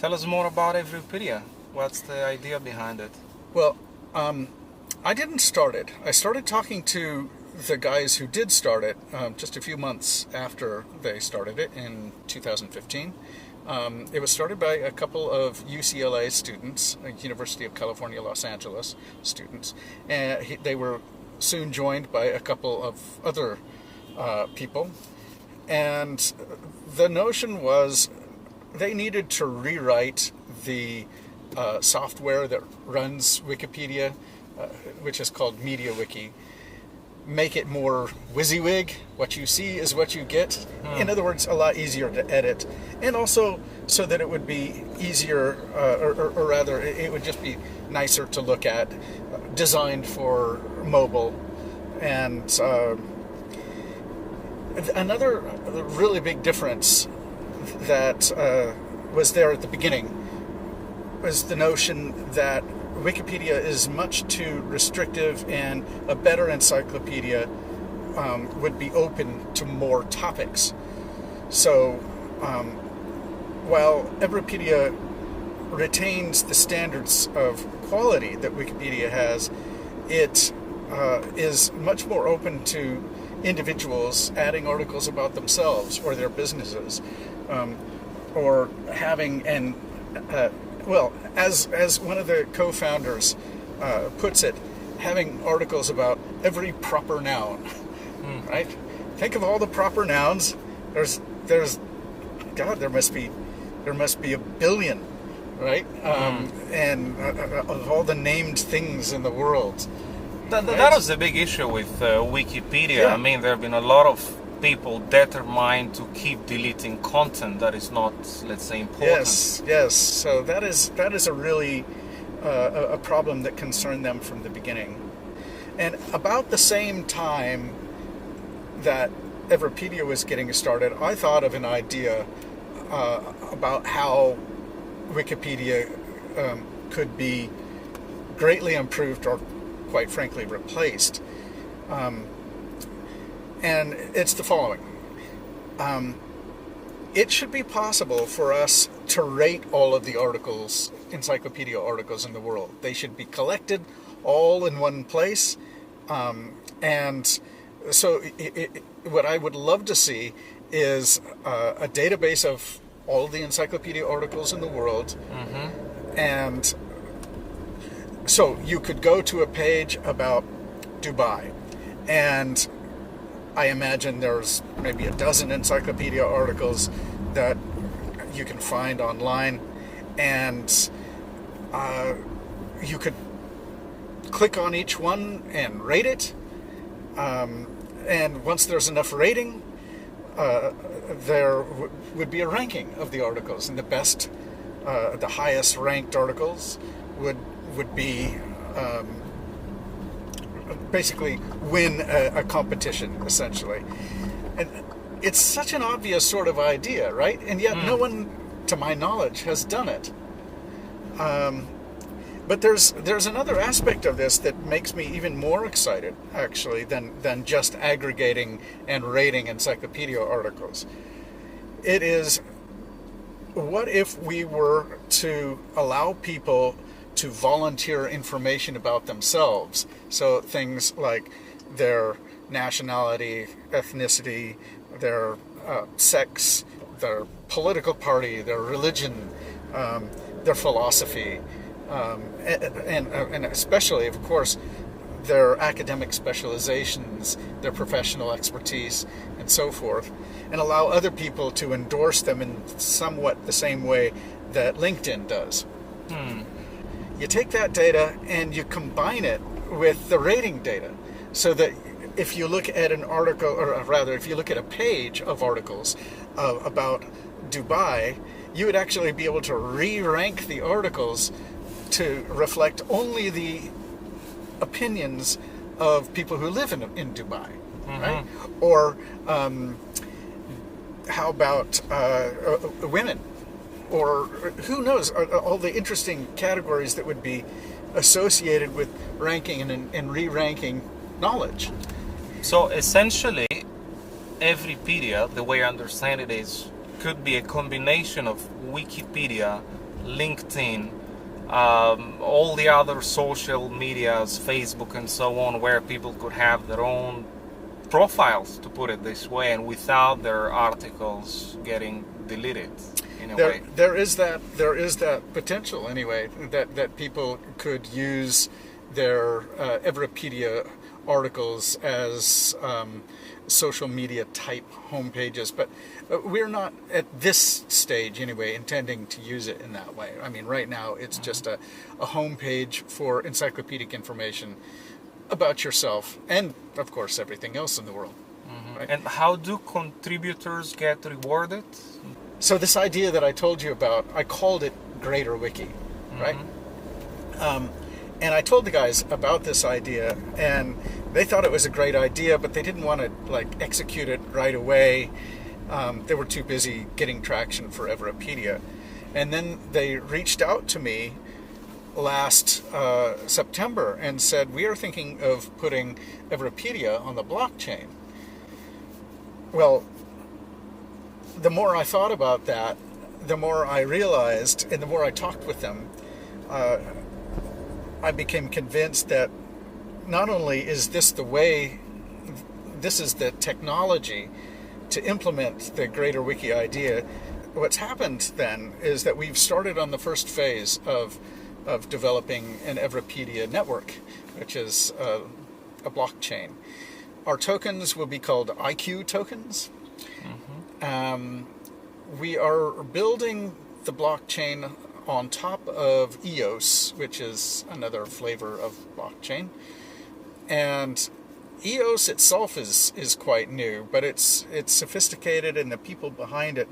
Tell us more about Everpedia. What's the idea behind it? Well, I didn't start it. I started talking to the guys who did start it just a few months after they started it in 2015. It was started by a couple of UCLA students, University of California, Los Angeles students. And they were soon joined by a couple of other people. And the notion was they needed to rewrite the software that runs Wikipedia, which is called MediaWiki, make it more WYSIWYG. What you see is what you get. In other words, a lot easier to edit, and also so that it would be easier, or rather, it would just be nicer to look at, designed for mobile. And another really big difference that was there at the beginning was the notion that Wikipedia is much too restrictive, and a better encyclopedia would be open to more topics. So while Everpedia retains the standards of quality that Wikipedia has, it is much more open to individuals adding articles about themselves or their businesses, or having an well, as one of the co-founders puts it, having articles about every proper noun, right? Think of all the proper nouns. There's, God, there must be a billion, right? And of all the named things in the world. That was the big issue with Wikipedia. Yeah. I mean, there have been a lot of people determined to keep deleting content that is not, let's say, important. Yes. So that is a really a problem that concerned them from the beginning. And about the same time that Everpedia was getting started, I thought of an idea about how Wikipedia could be greatly improved, or quite frankly replaced. And it's the following. It should be possible for us to rate all of the articles, encyclopedia articles in the world. They should be collected all in one place. And so what I would love to see is a database of all the encyclopedia articles in the world. And so you could go to a page about Dubai, and I imagine there's maybe a dozen encyclopedia articles that you can find online, and you could click on each one and rate it. And once there's enough rating, there would be a ranking of the articles, and the highest ranked articles would be basically win a competition, essentially. And it's such an obvious sort of idea, right? And yet no one, to my knowledge, has done it. But there's another aspect of this that makes me even more excited, actually, than just aggregating and rating encyclopedia articles. It is, what if we were to allow people to volunteer information about themselves? So things like their nationality, ethnicity, their sex, their political party, their religion, their philosophy, and especially, of course, their academic specializations, their professional expertise, and so forth, and allow other people to endorse them in somewhat the same way that LinkedIn does. You take that data and you combine it with the rating data, so that if you look at an article, or rather, if you look at a page of articles about Dubai, you would actually be able to re-rank the articles to reflect only the opinions of people who live in Dubai, right? Or how about women? Or who knows, all the interesting categories that would be associated with ranking and re-ranking knowledge. So essentially, Everpedia, the way I understand it, could be a combination of Wikipedia LinkedIn, all the other social medias, Facebook and so on, where people could have their own profiles, to put it this way, and without their articles getting deleted in a way. There is that potential anyway, that people could use their Everpedia articles as social media type homepages, but we're not at this stage anyway intending to use it in that way. I mean, right now it's just a homepage for encyclopedic information about yourself and, of course, everything else in the world. Right? And how do contributors get rewarded? So this idea that I told you about, I called it Greater Wiki, right? And I told the guys about this idea, and they thought it was a great idea, but they didn't want to execute it right away. They were too busy getting traction for Everpedia. And then they reached out to me last September and said, we are thinking of putting Everpedia on the blockchain. Well, the more I thought about that, the more I realized, and the more I talked with them, I became convinced that not only is this the way, this is the technology to implement the Greater Wiki idea, what's happened then is that we've started on the first phase of developing an Everpedia network, which is a blockchain. Our tokens will be called IQ tokens. We are building the blockchain on top of EOS, which is another flavor of blockchain. And EOS itself is quite new, but it's sophisticated, and the people behind it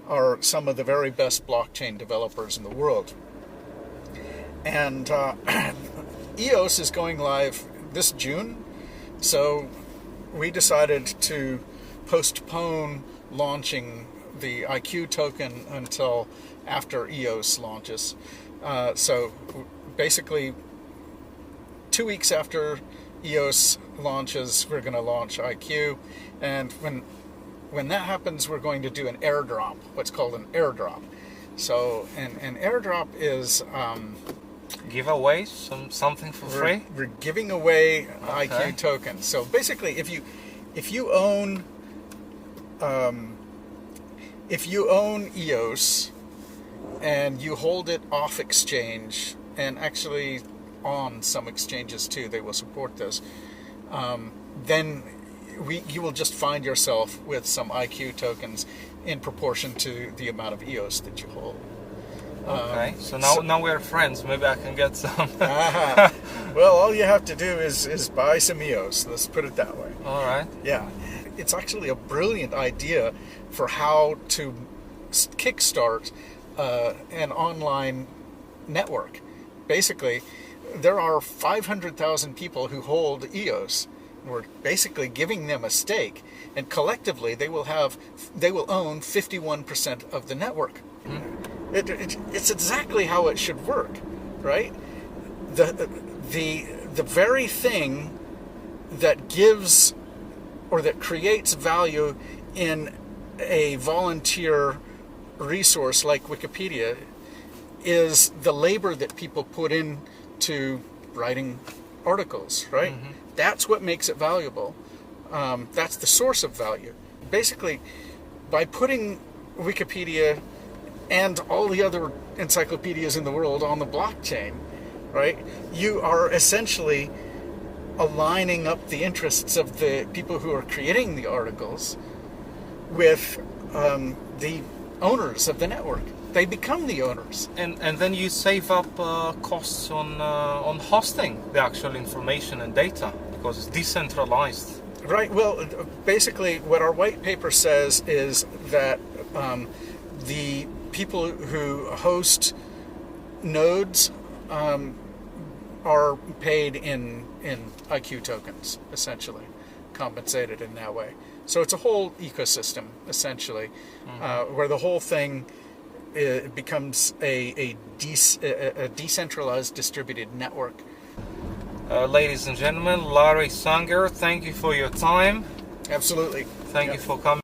are some of the very best blockchain developers in the world. And EOS is going live this June, so we decided to postpone launching the IQ token until after EOS launches. So basically 2 weeks after EOS launches, we're going to launch IQ, and when that happens, we're going to do an airdrop, what's called an airdrop. So an airdrop is give away something for free. We're giving away Okay. IQ tokens. So basically, if you own EOS and you hold it off exchange, and actually on some exchanges too, they will support this, then you will just find yourself with some IQ tokens in proportion to the amount of EOS that you hold. Okay, so now we're friends. Maybe I can get some. Well, all you have to do is buy some EOS. Let's put it that way. All right. Yeah, it's actually a brilliant idea for how to kickstart an online network. Basically, there are 500,000 people who hold EOS. We're basically giving them a stake, and collectively they will own 51% of the network. It's exactly how it should work, right? The very thing that gives or that creates value in a volunteer resource like Wikipedia is the labor that people put into writing articles, right? That's what makes it valuable. That's the source of value. Basically, by putting Wikipedia and all the other encyclopedias in the world on the blockchain, right, you are essentially aligning up the interests of the people who are creating the articles with the owners of the network. They become the owners. And then you save up costs on hosting the actual information and data, because it's decentralized. Right. Well, basically, what our white paper says is that the people who host nodes are paid in IQ tokens, essentially, compensated in that way. So it's a whole ecosystem, essentially, where the whole thing becomes a decentralized distributed network. Ladies and gentlemen, Larry Sanger, thank you for your time. Absolutely. Thank you for coming.